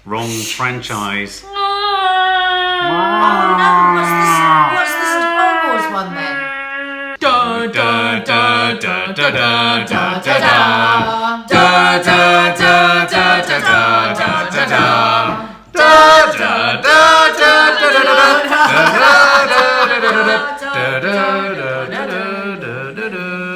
Wrong franchise. Oh no, what's the Star Wars one then? Da da da da da da da da da da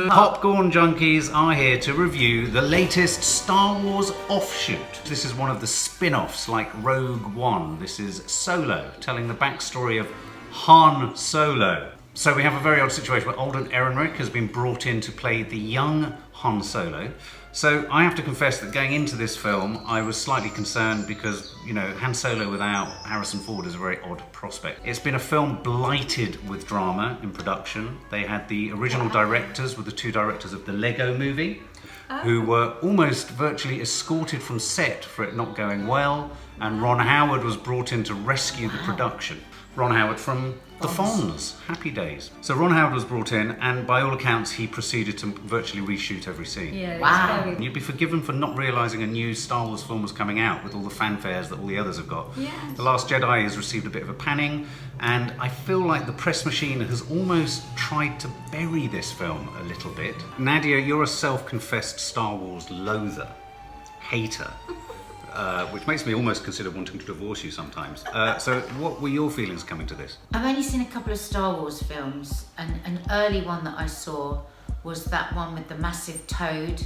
Popcorn junkies are here to review the latest Star Wars offshoot. This is one of the spin-offs like Rogue One. This is Solo, telling the backstory of Han Solo. So we have a very odd situation where Alden Ehrenreich has been brought in to play the young Han Solo. So I have to confess that going into this film, I was slightly concerned because, you know, Han Solo without Harrison Ford is a very odd prospect. It's been a film blighted with drama in production. They had the original directors with the two directors of the Lego movie, who were almost virtually escorted from set for it not going well, and Ron Howard was brought in to rescue the production. Ron Howard from The Fonz, Happy Days. So Ron Howard was brought in, and by all accounts, he proceeded to virtually reshoot every scene. Yeah, wow. You'd be forgiven for not realising a new Star Wars film was coming out with all the fanfares that all the others have got. Yes. The Last Jedi has received a bit of a panning, and I feel like the press machine has almost tried to bury this film a little bit. Nadia, you're a self-confessed Star Wars loather, hater. Which makes me almost consider wanting to divorce you sometimes. So what were your feelings coming to this? I've only seen a couple of Star Wars films, and an early one that I saw was that one with the massive toad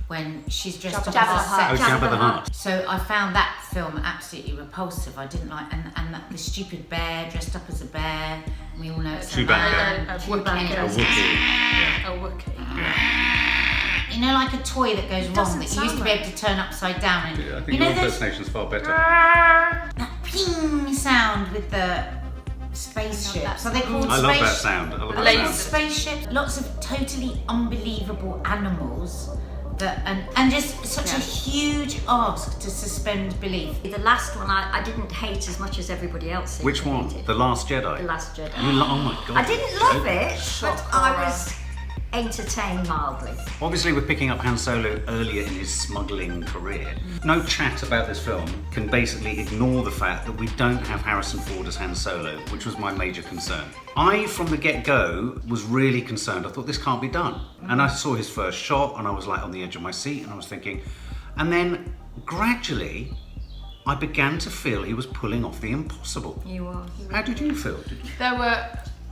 when she's dressed up as a sex. Jabba the Hutt. So I found that film absolutely repulsive. I didn't like, and the stupid bear dressed up as a bear. We all know it's Chewbacca. a A Wookiee. You know, like a toy that goes wrong that you used to be able to turn upside down. And Yeah, I think you know your those, impersonation's far better. that ping sound with the spaceships. Are they called I love that sound. I love that sound. Spaceships. Lots of totally unbelievable animals. And just such a huge ask to suspend belief. The last one I didn't hate as much as everybody else. Which one? The Last Jedi? The Last Jedi. Oh my god. I didn't love it, but I was entertained mildly. Obviously we're picking up Han Solo earlier in his smuggling career. No chat about this film can basically ignore the fact that we don't have Harrison Ford as Han Solo, which was my major concern. I, from the get-go, was really concerned. I thought this can't be done. And I saw his first shot and I was like on the edge of my seat and I was thinking, and then gradually I began to feel he was pulling off the impossible. You were. How did you feel? There were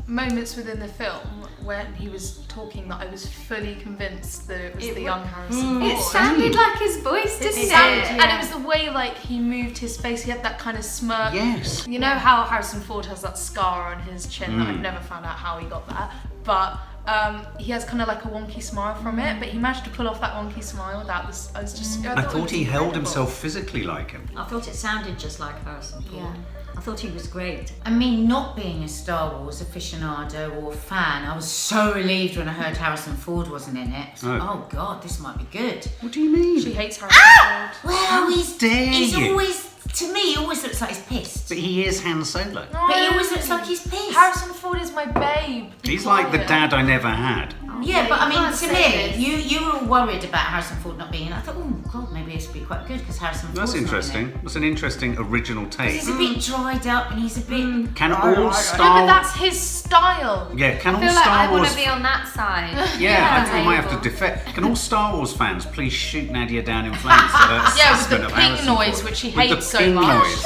moments within the film when he was talking that I was fully convinced that it was the young Harrison Ford. It sounded like his voice, didn't it? And it was the way like he moved his face. He had that kind of smirk. Yes. You know how Harrison Ford has that scar on his chin that I've never found out how he got that, but he has kind of like a wonky smile from it. But he managed to pull off that wonky smile without this. I thought he held himself physically like him. I thought it sounded just like Harrison Ford. Yeah. I thought he was great. I mean, not being a Star Wars aficionado or fan, I was so relieved when I heard Harrison Ford wasn't in it. Oh God, this might be good. What do you mean? She hates Harrison Ford. Well, dare he's you? always, to me, he always looks like he's pissed. But he is Han Solo. But he always looks like he's pissed. Harrison Ford is my babe. He's like the dad I never had. Yeah, but I mean, can't to say me, you were all worried about Harrison Ford not being in. I thought, oh God, maybe this would be quite good because Harrison Ford's That's not in interesting. it. That's an interesting original take. He's a bit dried up and he's a bit. Can all No, but Star that's his style. Yeah, can I all feel like Star I want Wars to be on that side. Yeah, I Yeah, think we might have to table. defect. Can all Star Wars fans please shoot Nadia down in flames for her Yeah, with assessment the of ping Harrison noise, Ford? which he With the hates so ping much. noise.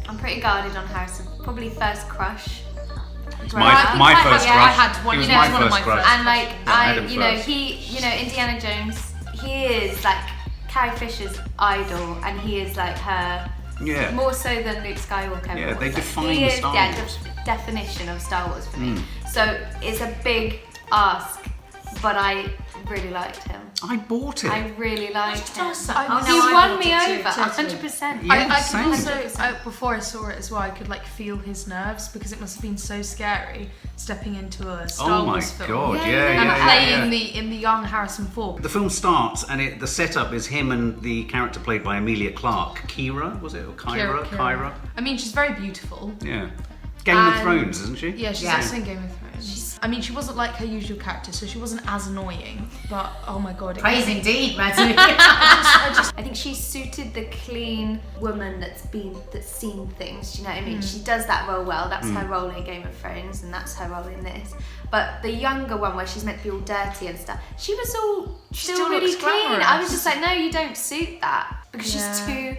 I'm pretty guarded on Harrison. Probably first crush. My first yeah, crush. I had one. He was You know, my it's one of first my crush. first. And like I had him first. Indiana Jones, he is like Carrie Fisher's idol, and he is like her Yeah. more so than Luke Skywalker. Yeah, was. they Like, define he the is, Star yeah, Wars. definition of Star Wars for me. So it's a big ask, but I really liked him. I bought it. I really liked him. Awesome. He I won bought me it too, over, totally. 100%. Yeah, I same. can also, before I saw it as well, I could like feel his nerves because it must have been so scary stepping into a Star Oh my Wars film. god, Yeah, yeah, And yeah, playing yeah. in the young Harrison Ford. The film starts and the setup is him and the character played by Emilia Clarke. Qi'ra, was it? Or Qi'ra? I mean, she's very beautiful. Yeah. Game of And- Thrones, isn't she? Yeah, she's Yeah. also in Game of Thrones. I mean, she wasn't like her usual character, so she wasn't as annoying, but oh my god. Praise indeed, Maddie. I think she suited the clean woman that's seen things, do you know what I mean? She does that role well, that's her role in Game of Thrones, and that's her role in this. But the younger one, where she's meant to be all dirty and stuff, she was all still really looks clean. glamorous. I was just like, no, you don't suit that, because Yeah. she's too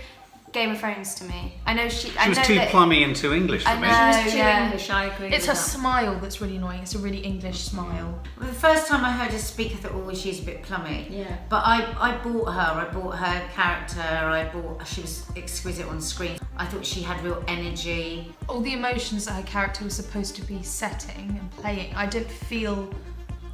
Game of Thrones to me. I know she was too plummy and too English for I me. know. She was too yeah. English, I agree It's with her that. smile that's really annoying. It's a really English smile. Well, the first time I heard her speak, I thought, oh, she's a bit plummy. Yeah. But I bought her character, she was exquisite on screen. I thought she had real energy. All the emotions that her character was supposed to be setting and playing, I didn't feel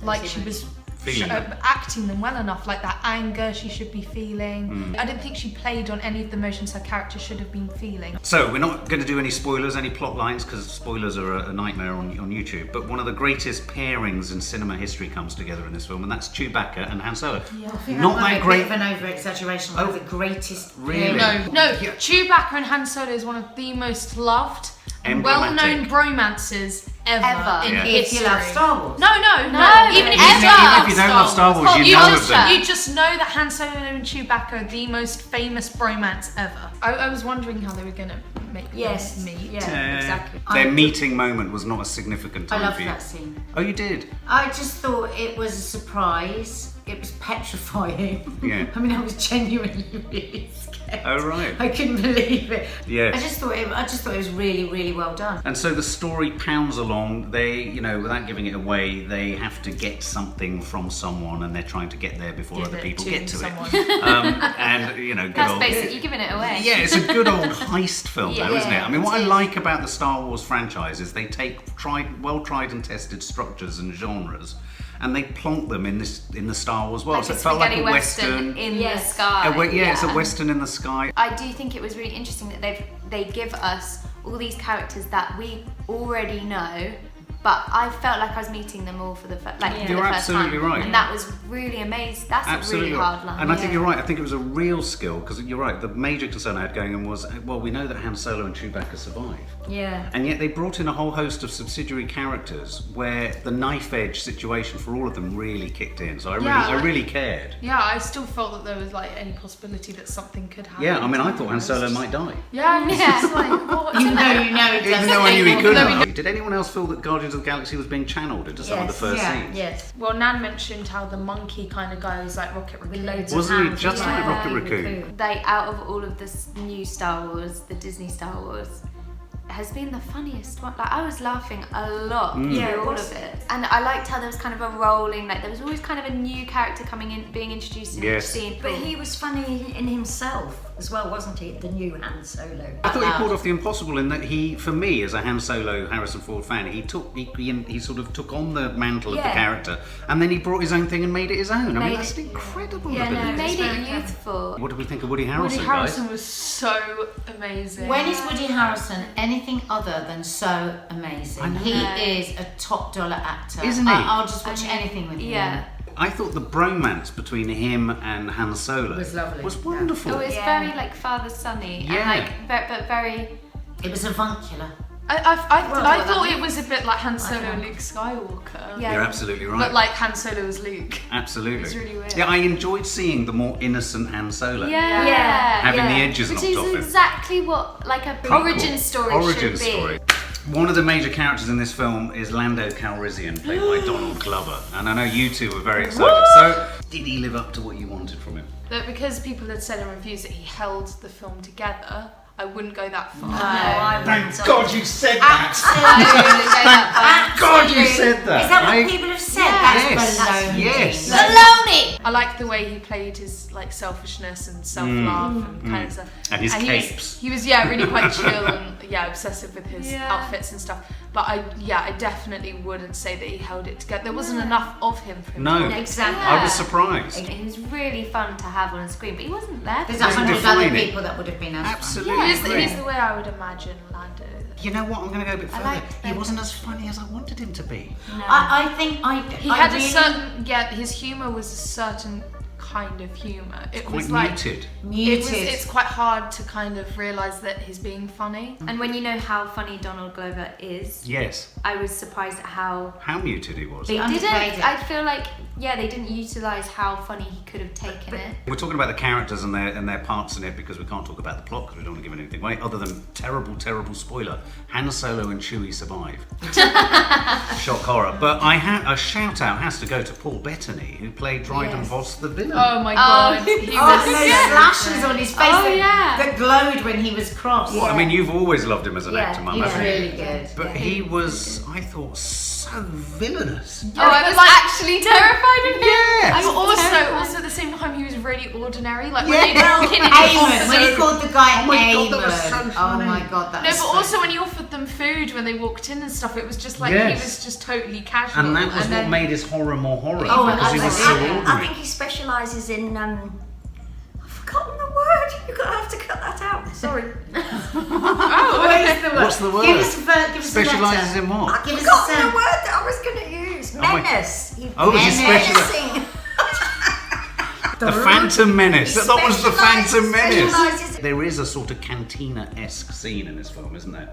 like she was Feeling them. acting them well enough, like that anger she should be feeling. I didn't think she played on any of the emotions her character should have been feeling. So we're not going to do any spoilers, any plot lines, because spoilers are a nightmare on YouTube. But one of the greatest pairings in cinema history comes together in this film, and that's Chewbacca and Han Solo. I think Not might that be a great. bit of an over-exaggeration. One of the greatest. Really? No, Chewbacca and Han Solo is one of the most loved and Emblematic. well-known bromances ever in Yeah. If history. you love Star Wars. No. Even if Even if you don't love Star Wars, you know of them. You just know that Han Solo and Chewbacca are the most famous bromance ever. I was wondering how they were going to make Yes. them meet. Yeah, exactly. Their meeting moment was not a significant I time loved for you. that scene. Oh, you did? I just thought it was a surprise. It was petrifying. Yeah. I mean, I was genuinely really scared. Oh, right. I couldn't believe it. Yes. I just thought it was really, really well done. And so the story pounds along. They, without giving it away, they have to get something from someone, and they're trying to get there before other people get to someone. it. And good That's old. basically giving it away. Yeah, it's a good old heist film, though, Yeah, isn't it? I mean, what it I is. like about the Star Wars franchise is they take well tried and tested structures and genres, and they plonk them in the Star Wars world. Like So a it felt like a spaghetti western in the Yes. sky. it's a western in the sky. I do think it was really interesting that they give us all these characters that we already know, but I felt like I was meeting them all for the first time. You're absolutely right. And that was really amazing. That's Absolutely. a really hard line. And I think you're right. I think it was a real skill, because you're right. The major concern I had going on was, well, we know that Han Solo and Chewbacca survive. Yeah. And yet they brought in a whole host of subsidiary characters where the knife edge situation for all of them really kicked in. So I really cared. Yeah, I still felt that there was like any possibility that something could happen. Yeah, I mean, I thought Han Solo might die. Yeah, I was just like, what? You know it Even does. though I knew he Although couldn't. Did anyone else feel that Guardians of the Galaxy was being channeled into some of the first scenes? Yes. Well, Nan mentioned how the monkey kind of goes like Rocket Raccoon. Loads of Wasn't he hands, just like Yeah. Rocket Raccoon? They, out of all of this new Star Wars, the Disney Star Wars, has been the funniest one. Like, I was laughing a lot Mm. through all of it. And I liked how there was kind of a rolling, like there was always kind of a new character coming in, being introduced in Yes. each scene. But he was funny in himself as well, wasn't he? The new Han Solo. I thought he pulled off the impossible in that he, for me, as a Han Solo Harrison Ford fan, he sort of took on the mantle of the Yeah. character, and then he brought his own thing and made it his own. I mean, Made that's it- an incredible Yeah, no, He ability. made very it clever. youthful. What do we think of Woody Harrelson, Woody Harrelson was so amazing. When is Woody Harrelson anything other than so amazing? He know. is a top dollar actor. Isn't he? I'll just watch I mean, anything with him. Yeah. I thought the bromance between him and Han Solo Was lovely. was Yeah. wonderful. Oh, it's Yeah. very like father-sonny. Yeah. And like, but very... It was avuncular. I what thought that it was a bit like Han Solo and know. Luke Skywalker. Yeah. You're absolutely right. But like Han Solo was Luke. Absolutely. It's really weird. Yeah, I enjoyed seeing the more innocent Han Solo. Yeah. Having the edges Which knocked is off him. exactly what like a origin story Origin should be. story. One of the major characters in this film is Lando Calrissian, played by Donald Glover, and I know you two were very excited. So, did he live up to what you wanted from him? But because people had said in reviews that he held the film together, I wouldn't go that far. I went on. God, you said that! Thank God, you said that! Is that what people have said? Yes. That's baloney. Yes. Baloney! I liked the way he played his like selfishness and self-love and kind of stuff. And his he capes. He was really quite chill and obsessive with his outfits and stuff. But I definitely wouldn't say that he held it together. There wasn't enough of him for him. No, Exactly. I was surprised. He was really fun to have on screen, but he wasn't there. There's Doesn't 100 other define it. people that would have been as fun. Absolutely. He's the way I would imagine Lando. You know what? I'm going to go a bit further. like He wasn't as funny as I wanted him to be. I think He I had really, a certain his humour was a certain kind of humour. It Quite was like muted. It's quite hard to kind of realise that he's being funny. And when you know how funny Donald Glover is, Yes. I was surprised at how How muted he was. They didn't. underplayed it. I feel like they didn't utilise how funny he could have taken it. We're talking about the characters and their parts in it because we can't talk about the plot because we don't want to give anything away. Other than terrible spoiler, Han Solo and Chewie survive. Shock horror. But a shout out has to go to Paul Bettany, who played Dryden Voss the villain. Oh my god, he Oh, was and those flashes on his face that glowed when he was cross. Well, I mean, you've always loved him as an actor, Mum, He was haven't you? really good. But he was, I thought, so villainous. Oh, I was actually terrified of him. Yeah. But also at the same time, he was really ordinary. Like when they walk in and Eamon, when he called the guy Oh my God, Eamon. that was so Oh funny. my god, that No, was but so also when he offered them food when they walked in and stuff, it was just like he Yes. was just totally casual. And that was what then- made his horror more horror, Oh, because he was so I ordinary. think he specialises in. I've forgotten the word. You're gonna have to cut that out. Sorry. Where's the word? What's the word? Give us a Specialises letter. in what? Give us a Forgotten the sound. word that I was gonna use. my- Menace. Oh, he menacing. The Phantom Menace. That was the Phantom Menace. Specialises. There is a sort of cantina-esque scene in this film, isn't there?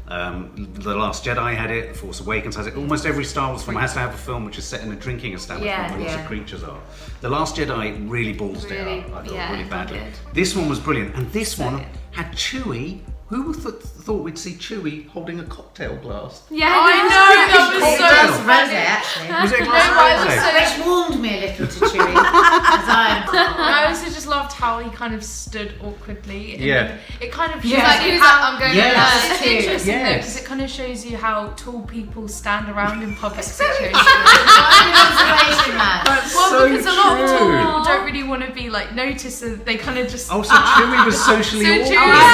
The Last Jedi had it, The Force Awakens has it. Almost every Star Wars film has to have a film which is set in a drinking establishment where lots of creatures are. The Last Jedi really balls it out, I thought, really badly. good. This one was brilliant, and this So one good. had Chewie. Who thought we'd see Chewie holding a cocktail glass? Yeah, I know, that was Cocktail. so Rosé, funny. actually. Was it a No, I glass was of so- rosé? Which warmed me a little to Chewie. As I also just loved how he kind of stood awkwardly. And Yeah. then it kind of Yeah. shows Like, you he was like, how I'm going Yes. to It's Cute. interesting though, Yes. because it kind of shows you how tall people stand around in public very situations. observation, man. Well, So because a lot of tall true. people don't really want to be like noticed, so they kind of just. Oh, so Chewie was socially So awkward. Chewie was so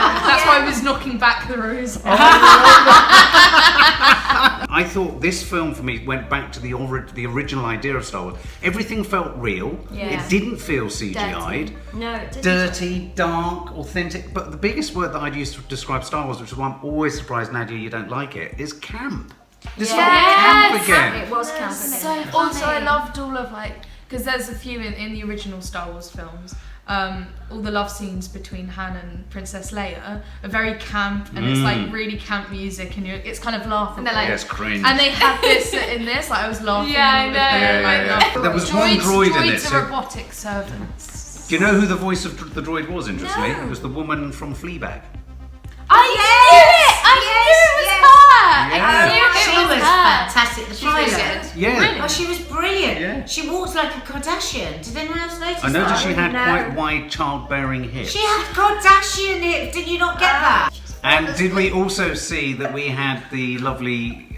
That's why I was knocking back the rose. I thought this film for me went back to the original idea of Star Wars. Everything felt real. Yeah. It didn't feel CGI'd. No, it didn't. Dirty, dark, authentic. But the biggest word that I'd use to describe Star Wars, which is why I'm always surprised, Nadia, you don't like it, is camp. This felt camp again. It was camp. So Also, I funny. loved all of because there's a few in the original Star Wars films. All the love scenes between Han and Princess Leia are very camp, and it's like really camp music, and it's kind of laughable. And they're like- Yes, cringe. And they have this in this. Like I was laughing. Yeah, I all of know. them, like, Yeah. laughing. There was one droid in it, Droids so- are robotic servants. Do you know who the voice of the droid was, interestingly? No. It was the woman from Fleabag. I knew it! I knew it was her! Yeah. I knew it She was was her. fantastic. The She's really pilot. good. Yeah. Oh, she was brilliant. Yeah. She walked like a Kardashian. Did anyone else notice I noticed that? she had No. quite wide childbearing hips. She had Kardashian hips. Did you not get that? And did we also see that we had the lovely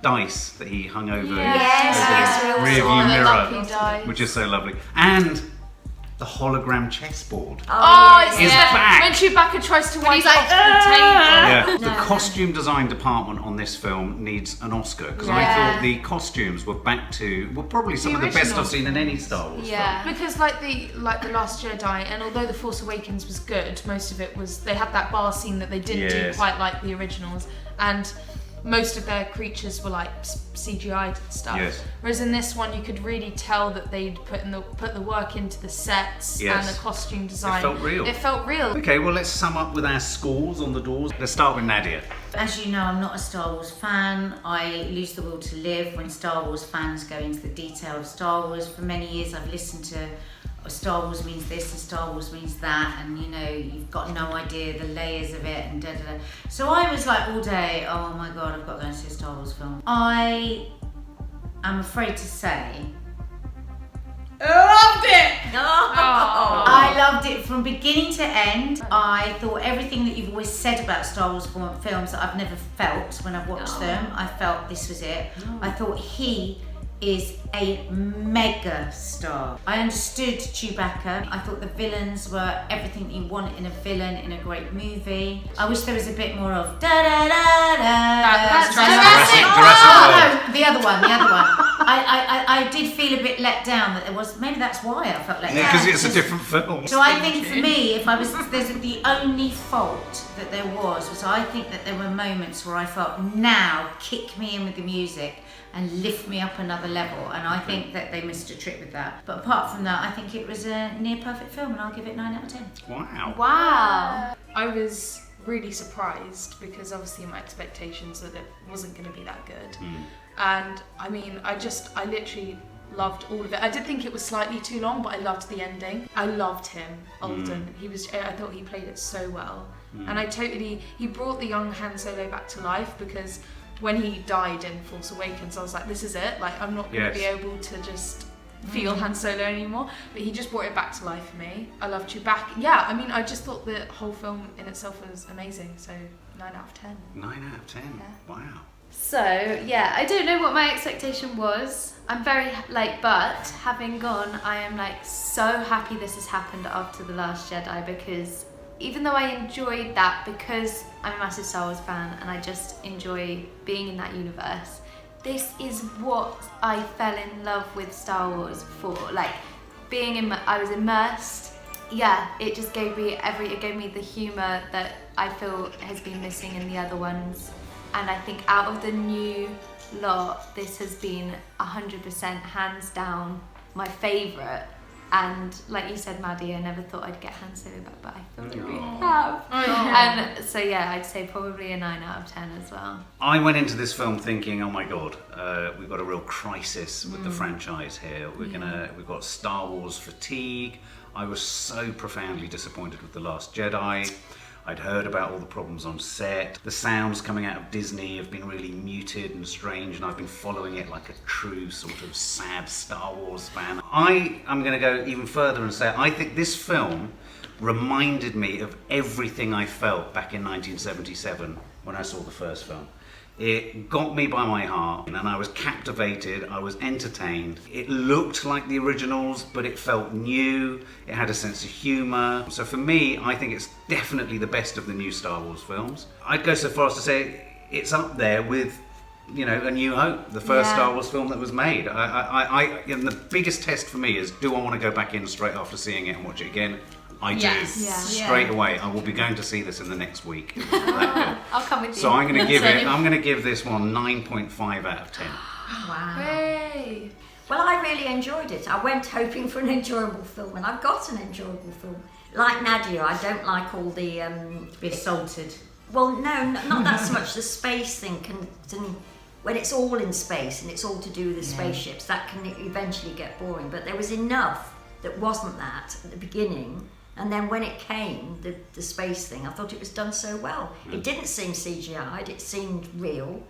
dice that he hung over Yes, the we all rear saw view the mirror, lucky dice. which is so lovely, and the hologram chessboard. Oh, it's Is back. when Chewbacca tries to wipe he's like, off the table. Yeah, the costume design department on this film needs an Oscar because I thought the costumes were back to probably some of the best original. I've seen in any Star Wars Yeah. Because like the Last Jedi, and although the Force Awakens was good, most of it was they had that bar scene that they didn't do Yes. quite like the originals, and most of their creatures were like CGI stuff. Yes. Whereas in this one, you could really tell that they'd put the work into the sets Yes. and the costume design. felt real. It felt real. film. Okay, well let's sum up with our scores on the doors. Let's start with Nadia. As you know, I'm not a Star Wars fan. I lose the will to live when Star Wars fans go into the detail of Star Wars. For many years, I've listened to Star Wars means this and Star Wars means that, and you know, you've got no idea the layers of it and da da da. So I was like all day, oh my god, I've got to go and see a Star Wars film. I am afraid to say Loved it. I loved it from beginning to end. I thought everything that you've always said about Star Wars films that I've never felt when I've watched them, I felt this was it. I thought he is a mega star. I understood Chewbacca. I thought the villains were everything you want in a villain in a great movie. I wish there was a bit more of da da da da. That's Jurassic Oh, World. no, the other one. I did feel a bit let down that there was. Maybe that's why I felt let down. Because it's a different film. So I think for me, if I was, there's the only fault that there was I think that there were moments where I felt, now kick me in with the music and lift me up another level. And I think that they missed a trick with that. But apart from that, I think it was a near perfect film, and I'll give it 9 out of 10. Wow. Wow. I was really surprised because obviously my expectations that it wasn't going to be that good. And I mean, I literally loved all of it. I did think it was slightly too long, but I loved the ending. I loved him, Alden. I thought he played it so well. And he brought the young Han Solo back to life, because when he died in Force Awakens, I was like, this is it. Like, I'm not going to be able to just feel Han Solo anymore. But he just brought it back to life for me. I love Chewbacca. Yeah, I mean, I just thought the whole film in itself was amazing. So 9 out of 10. 9 out of 10. Yeah. Wow. So, yeah, I don't know what my expectation was. I'm very, but having gone, I am, so happy this has happened after The Last Jedi, because even though I enjoyed that, because I'm a massive Star Wars fan and I just enjoy being in that universe, this is what I fell in love with Star Wars for. I was immersed. Yeah, it just gave me the humour that I feel has been missing in the other ones. And I think out of the new lot, this has been 100% hands down my favourite. And like you said, Maddie, I never thought I'd get Han Solo back, but I thought I really have. And so yeah, I'd say probably a 9 out of 10 as well. I went into this film thinking, oh my god, we've got a real crisis with the franchise here. We've got Star Wars fatigue. I was so profoundly disappointed with The Last Jedi. I'd heard about all the problems on set. The sounds coming out of Disney have been really muted and strange, and I've been following it like a true sort of sad Star Wars fan. I am going to go even further and say I think this film reminded me of everything I felt back in 1977 when I saw the first film. It got me by my heart, and I was captivated, I was entertained. It looked like the originals, but it felt new, it had a sense of humour. So for me, I think it's definitely the best of the new Star Wars films. I'd go so far as to say it's up there with, A New Hope, the first Star Wars film that was made. And the biggest test for me is, do I want to go back in straight after seeing it and watch it again? I do. Yes. Straight away. I will be going to see this in the next week. I'll come with you. So I'm going to give this one 9.5 out of 10. Wow. Hey. Well, I really enjoyed it. I went hoping for an enjoyable film, and I've got an enjoyable film. Like Nadia, I don't like all the... Be assaulted. Well, no, not that so much. The space thing can when it's all in space and it's all to do with the spaceships, that can eventually get boring. But there was enough that wasn't that at the beginning. And then when it came, the space thing, I thought it was done so well. It didn't seem CGI'd, it seemed real.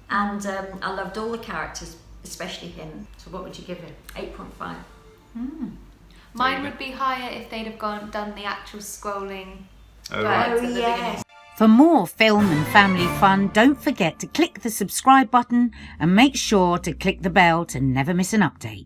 And I loved all the characters, especially him. So what would you give it? 8.5. Mine would be higher if they'd have done the actual scrolling. Oh, right. words at the beginning. For more film and family fun, don't forget to click the subscribe button and make sure to click the bell to never miss an update.